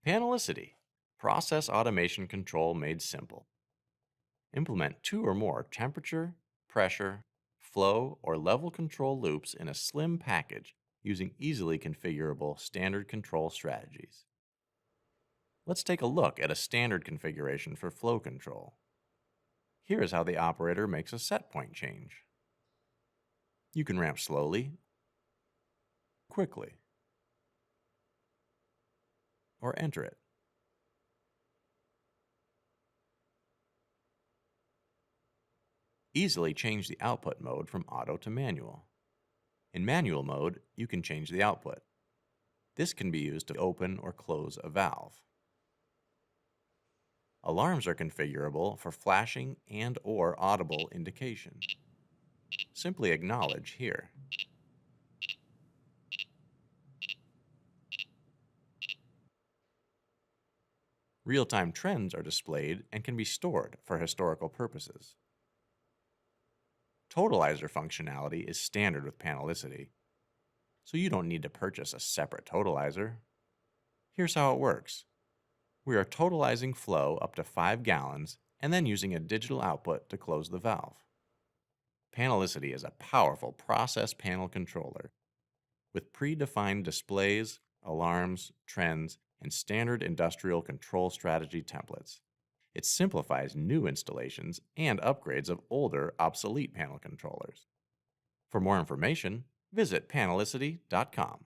Panelicity, process automation control made simple. Implement 2 or more temperature, pressure, flow, or level control loops in a slim package using easily configurable standard control strategies. Let's take a look at a standard configuration for flow control. Here is how the operator makes a set point change. You can ramp slowly, quickly, or enter it. Easily change the output mode from auto to manual. In manual mode, you can change the output. This can be used to open or close a valve. Alarms are configurable for flashing and/or audible indication. Simply acknowledge here. Real-time trends are displayed and can be stored for historical purposes. Totalizer functionality is standard with Panelicity, so you don't need to purchase a separate totalizer. Here's how it works. We are totalizing flow up to 5 gallons and then using a digital output to close the valve. Panelicity is a powerful process panel controller with predefined displays, alarms, trends, and standard industrial control strategy templates. It simplifies new installations and upgrades of older, obsolete panel controllers. For more information, visit panelicity.com.